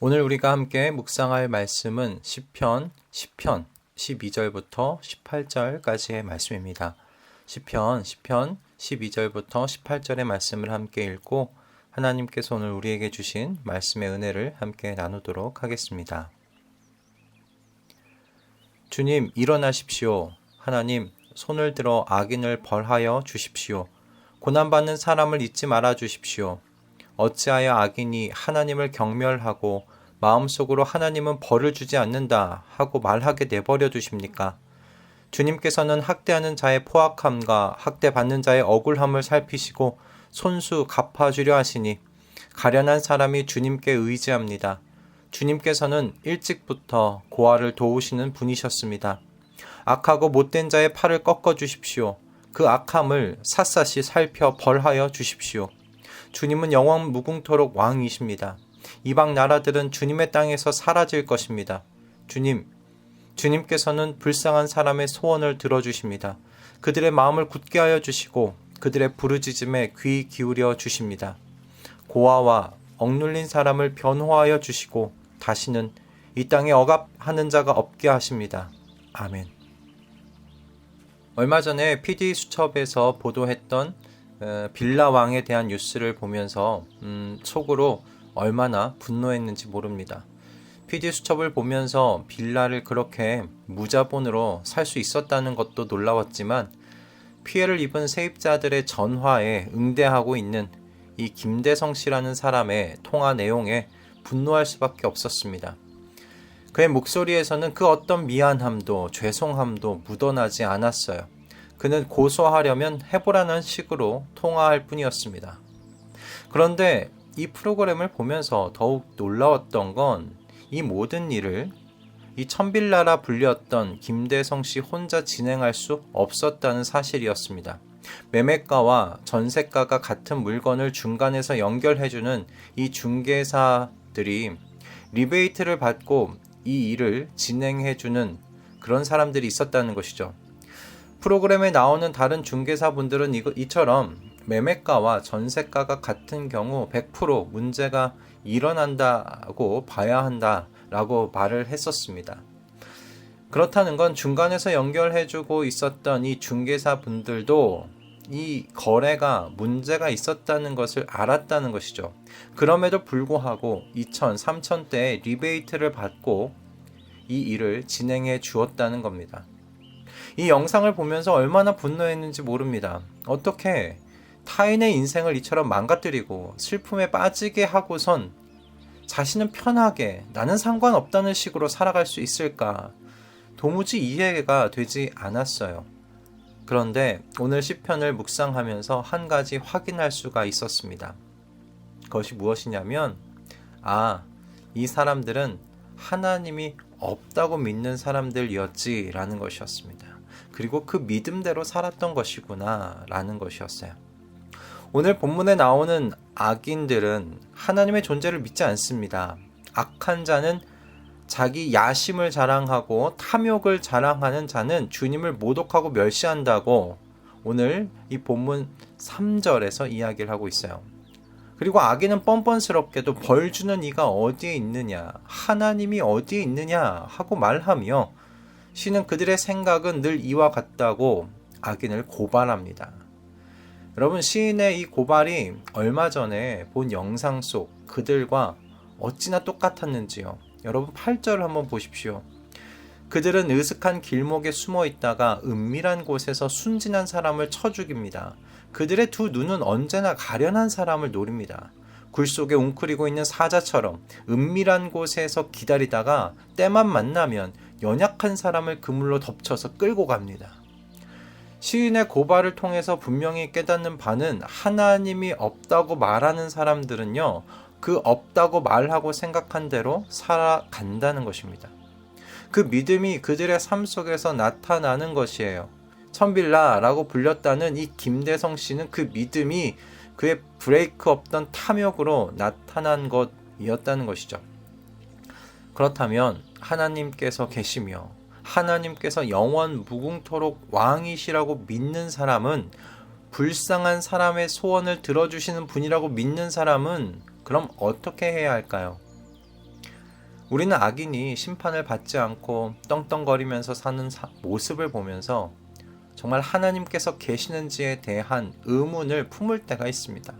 오늘 우리가 함께 묵상할 말씀은 시편 10편 12절부터 18절까지의 말씀입니다. 시편 12절부터 18절의 말씀을 함께 읽고 하나님께서 오늘 우리에게 주신 말씀의 은혜를 함께 나누도록 하겠습니다. 주님, 일어나십시오. 하나님, 손을 들어 악인을 벌하여 주십시오. 고난받는 사람을 잊지 말아 주십시오. 어찌하여 악인이 하나님을 경멸하고 마음속으로 하나님은 벌을 주지 않는다 하고 말하게 내버려 두십니까? 주님께서는 학대하는 자의 포악함과 학대받는 자의 억울함을 살피시고 손수 갚아주려 하시니 가련한 사람이 주님께 의지합니다. 주님께서는 일찍부터 고아를 도우시는 분이셨습니다. 악하고 못된 자의 팔을 꺾어 주십시오. 그 악함을 샅샅이 살펴 벌하여 주십시오. 주님은 영원 무궁토록 왕이십니다. 이방 나라들은 주님의 땅에서 사라질 것입니다. 주님께서는 불쌍한 사람의 소원을 들어주십니다. 그들의 마음을 굳게 하여 주시고 그들의 부르짖음에 귀 기울여 주십니다. 고아와 억눌린 사람을 변호하여 주시고 다시는 이 땅에 억압하는 자가 없게 하십니다. 아멘. 얼마 전에 PD수첩에서 보도했던 빌라 왕에 대한 뉴스를 보면서 속으로 얼마나 분노했는지 모릅니다. PD수첩을 보면서 빌라를 그렇게 무자본으로 살 수 있었다는 것도 놀라웠지만 피해를 입은 세입자들의 전화에 응대하고 있는 이 김대성 씨라는 사람의 통화 내용에 분노할 수밖에 없었습니다. 그의 목소리에서는 그 어떤 미안함도 죄송함도 묻어나지 않았어요. 그는 고소하려면 해보라는 식으로 통화할 뿐이었습니다. 그런데 이 프로그램을 보면서 더욱 놀라웠던 건 이 모든 일을 이 천빌라라 불렸던 김대성 씨 혼자 진행할 수 없었다는 사실이었습니다. 매매가와 전세가가 같은 물건을 중간에서 연결해주는 이 중개사들이 리베이트를 받고 이 일을 진행해주는 그런 사람들이 있었다는 것이죠. 프로그램에 나오는 다른 중개사분들은 이처럼 매매가와 전세가가 같은 경우 100% 문제가 일어난다고 봐야 한다라고 말을 했었습니다. 그렇다는 건 중간에서 연결해주고 있었던 이 중개사분들도 이 거래가 문제가 있었다는 것을 알았다는 것이죠. 그럼에도 불구하고 2천, 3천대의 리베이트를 받고 이 일을 진행해 주었다는 겁니다. 이 영상을 보면서 얼마나 분노했는지 모릅니다. 어떻게 타인의 인생을 이처럼 망가뜨리고 슬픔에 빠지게 하고선 자신은 편하게 나는 상관없다는 식으로 살아갈 수 있을까? 도무지 이해가 되지 않았어요. 그런데 오늘 시편을 묵상하면서 한 가지 확인할 수가 있었습니다. 그것이 무엇이냐면 이 사람들은 하나님이 없다고 믿는 사람들이었지라는 것이었습니다. 그리고 그 믿음대로 살았던 것이구나 라는 것이었어요. 오늘 본문에 나오는 악인들은 하나님의 존재를 믿지 않습니다. 악한 자는 자기 야심을 자랑하고 탐욕을 자랑하는 자는 주님을 모독하고 멸시한다고 오늘 이 본문 3절에서 이야기를 하고 있어요. 그리고 악인은 뻔뻔스럽게도 벌 주는 이가 어디에 있느냐, 하나님이 어디에 있느냐 하고 말하며 시는 그들의 생각은 늘 이와 같다고 악인을 고발합니다. 여러분, 시인의 이 고발이 얼마 전에 본 영상 속 그들과 어찌나 똑같았는지요. 여러분 8절을 한번 보십시오. 그들은 으슥한 길목에 숨어 있다가 은밀한 곳에서 순진한 사람을 쳐 죽입니다. 그들의 두 눈은 언제나 가련한 사람을 노립니다. 굴 속에 웅크리고 있는 사자처럼 은밀한 곳에서 기다리다가 때만 만나면 연약한 사람을 그물로 덮쳐서 끌고 갑니다. 시인의 고발을 통해서 분명히 깨닫는 바는 하나님이 없다고 말하는 사람들은요, 그 없다고 말하고 생각한 대로 살아간다는 것입니다. 그 믿음이 그들의 삶 속에서 나타나는 것이에요. 천빌라라고 불렸다는 이 김대성 씨는 그 믿음이 그의 브레이크 없던 탐욕으로 나타난 것이었다는 것이죠. 그렇다면 하나님께서 계시며 하나님께서 영원 무궁토록 왕이시라고 믿는 사람은, 불쌍한 사람의 소원을 들어주시는 분이라고 믿는 사람은 그럼 어떻게 해야 할까요? 우리는 악인이 심판을 받지 않고 떵떵거리면서 사는 모습을 보면서 정말 하나님께서 계시는지에 대한 의문을 품을 때가 있습니다.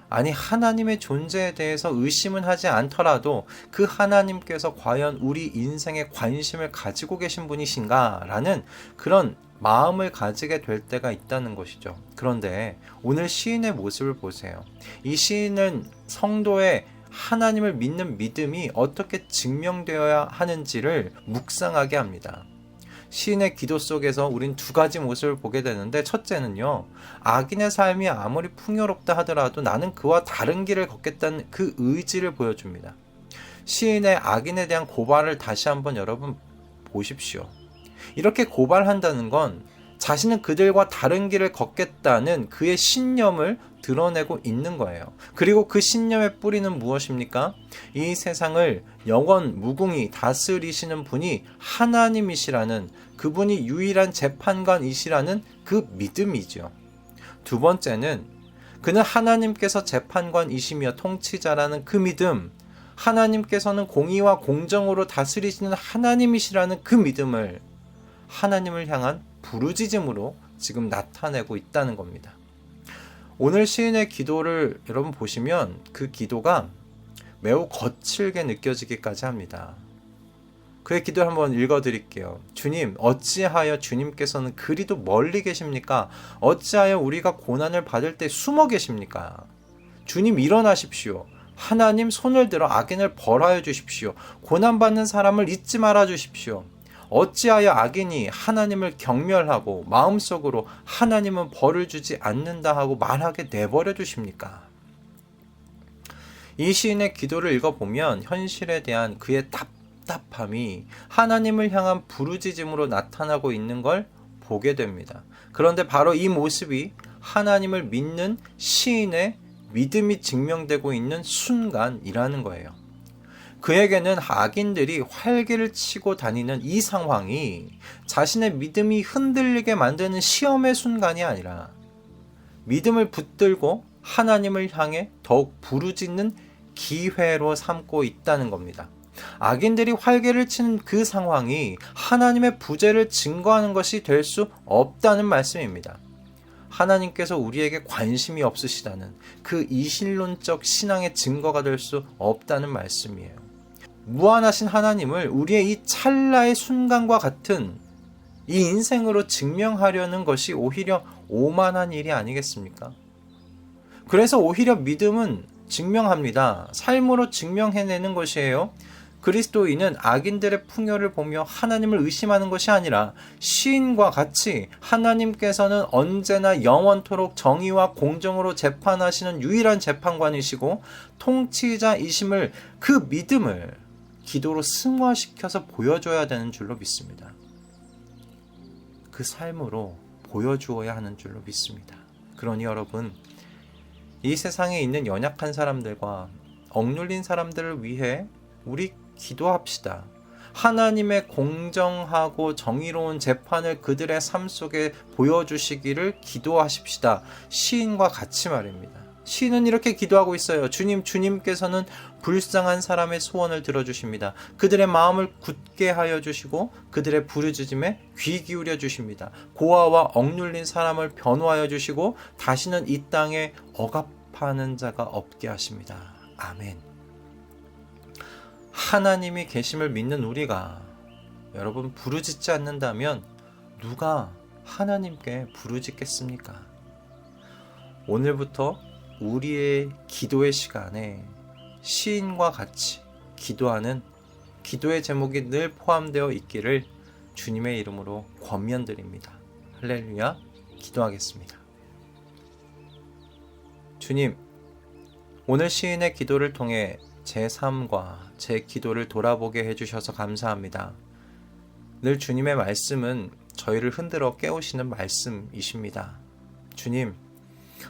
아니, 하나님의 존재에 대해서 의심은 하지 않더라도 그 하나님께서 과연 우리 인생에 관심을 가지고 계신 분이신가? 라는 그런 마음을 가지게 될 때가 있다는 것이죠. 그런데 오늘 시인의 모습을 보세요. 이 시인은 성도의 하나님을 믿는 믿음이 어떻게 증명되어야 하는지를 묵상하게 합니다. 시인의 기도 속에서 우린 두 가지 모습을 보게 되는데, 첫째는요, 악인의 삶이 아무리 풍요롭다 하더라도 나는 그와 다른 길을 걷겠다는 그 의지를 보여줍니다. 시인의 악인에 대한 고발을 다시 한번 여러분 보십시오. 이렇게 고발한다는 건 자신은 그들과 다른 길을 걷겠다는 그의 신념을 드러내고 있는 거예요. 그리고 그 신념의 뿌리는 무엇입니까? 이 세상을 영원 무궁히 다스리시는 분이 하나님이시라는, 그분이 유일한 재판관이시라는 그 믿음이죠. 두 번째는 그는 하나님께서 재판관이시며 통치자라는 그 믿음, 하나님께서는 공의와 공정으로 다스리시는 하나님이시라는 그 믿음을 하나님을 향한 부르짖음으로 지금 나타내고 있다는 겁니다. 오늘 시인의 기도를 여러분 보시면 그 기도가 매우 거칠게 느껴지기까지 합니다. 그의 기도를 한번 읽어드릴게요. 주님, 어찌하여 주님께서는 그리도 멀리 계십니까? 어찌하여 우리가 고난을 받을 때 숨어 계십니까? 주님, 일어나십시오. 하나님, 손을 들어 악인을 벌하여 주십시오. 고난받는 사람을 잊지 말아 주십시오. 어찌하여 악인이 하나님을 경멸하고 마음속으로 하나님은 벌을 주지 않는다 하고 말하게 내버려 두십니까? 이 시인의 기도를 읽어보면 현실에 대한 그의 답답함이 하나님을 향한 부르짖음으로 나타나고 있는 걸 보게 됩니다. 그런데 바로 이 모습이 하나님을 믿는 시인의 믿음이 증명되고 있는 순간이라는 거예요. 그에게는 악인들이 활개를 치고 다니는 이 상황이 자신의 믿음이 흔들리게 만드는 시험의 순간이 아니라 믿음을 붙들고 하나님을 향해 더욱 부르짖는 기회로 삼고 있다는 겁니다. 악인들이 활개를 치는 그 상황이 하나님의 부재를 증거하는 것이 될 수 없다는 말씀입니다. 하나님께서 우리에게 관심이 없으시다는 그 이신론적 신앙의 증거가 될 수 없다는 말씀이에요. 무한하신 하나님을 우리의 이 찰나의 순간과 같은 이 인생으로 증명하려는 것이 오히려 오만한 일이 아니겠습니까? 그래서 오히려 믿음은 증명합니다. 삶으로 증명해내는 것이에요. 그리스도인은 악인들의 풍요를 보며 하나님을 의심하는 것이 아니라 시인과 같이 하나님께서는 언제나 영원토록 정의와 공정으로 재판하시는 유일한 재판관이시고 통치자이심을, 그 믿음을 기도로 승화시켜서 보여줘야 되는 줄로 믿습니다. 그 삶으로 보여주어야 하는 줄로 믿습니다. 그러니 여러분, 이 세상에 있는 연약한 사람들과 억눌린 사람들을 위해 우리 기도합시다. 하나님의 공정하고 정의로운 재판을 그들의 삶 속에 보여주시기를 기도하십시다. 시인과 같이 말입니다. 시인은 이렇게 기도하고 있어요. 주님께서는 불쌍한 사람의 소원을 들어주십니다. 그들의 마음을 굳게 하여 주시고 그들의 부르짖음에 귀 기울여 주십니다. 고아와 억눌린 사람을 변호하여 주시고 다시는 이 땅에 억압하는 자가 없게 하십니다. 아멘. 하나님이 계심을 믿는 우리가 여러분 부르짖지 않는다면 누가 하나님께 부르짖겠습니까? 오늘부터 우리의 기도의 시간에 시인과 같이 기도하는 기도의 제목이 늘 포함되어 있기를 주님의 이름으로 권면드립니다. 할렐루야. 기도하겠습니다. 주님, 오늘 시인의 기도를 통해 제 삶과 제 기도를 돌아보게 해주셔서 감사합니다. 늘 주님의 말씀은 저희를 흔들어 깨우시는 말씀이십니다. 주님,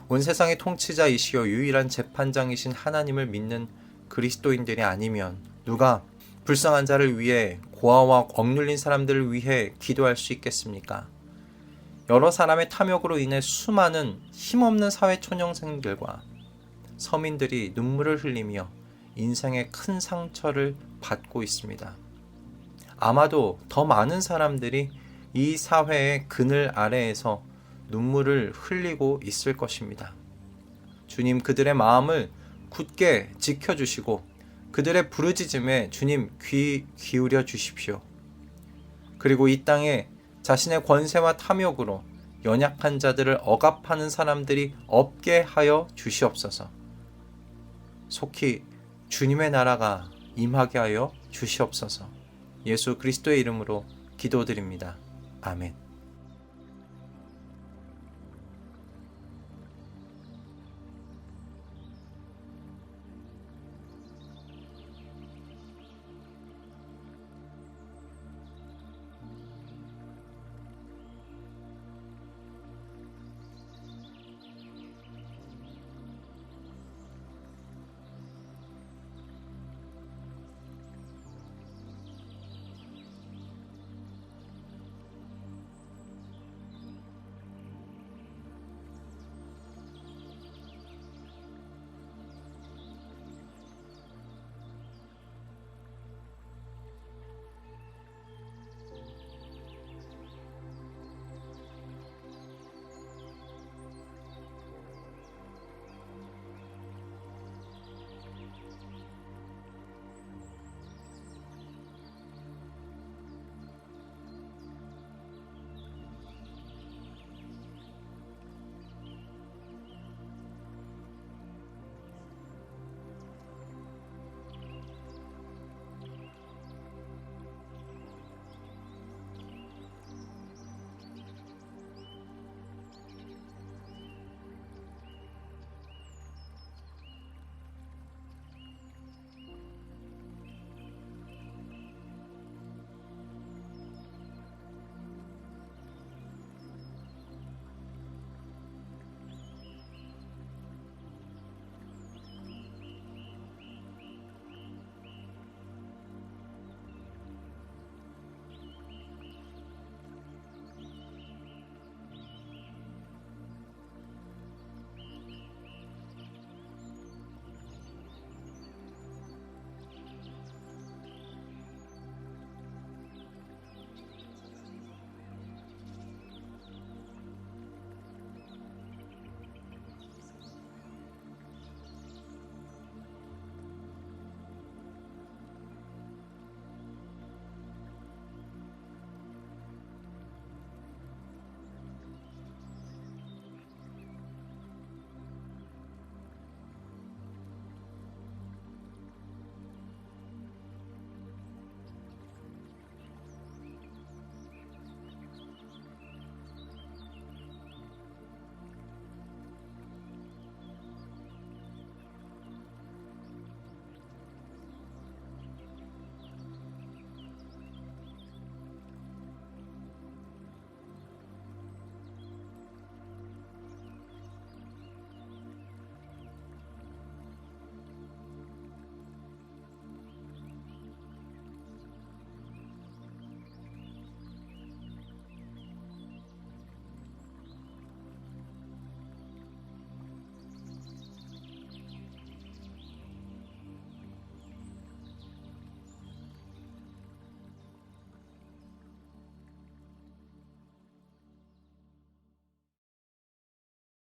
온 세상의 통치자이시여 유일한 재판장이신 하나님을 믿는 그리스도인들이 아니면 누가 불쌍한 자를 위해, 고아와 억눌린 사람들을 위해 기도할 수 있겠습니까? 여러 사람의 탐욕으로 인해 수많은 힘없는 사회 초년생들과 서민들이 눈물을 흘리며 인생의 큰 상처를 받고 있습니다. 아마도 더 많은 사람들이 이 사회의 그늘 아래에서 눈물을 흘리고 있을 것입니다. 주님 그들의 마음을 굳게 지켜주시고 그들의 부르짖음에 주님 귀 기울여 주십시오. 그리고 이 땅에 자신의 권세와 탐욕으로 연약한 자들을 억압하는 사람들이 없게 하여 주시옵소서. 속히 주님의 나라가 임하게 하여 주시옵소서. 예수 그리스도의 이름으로 기도드립니다. 아멘.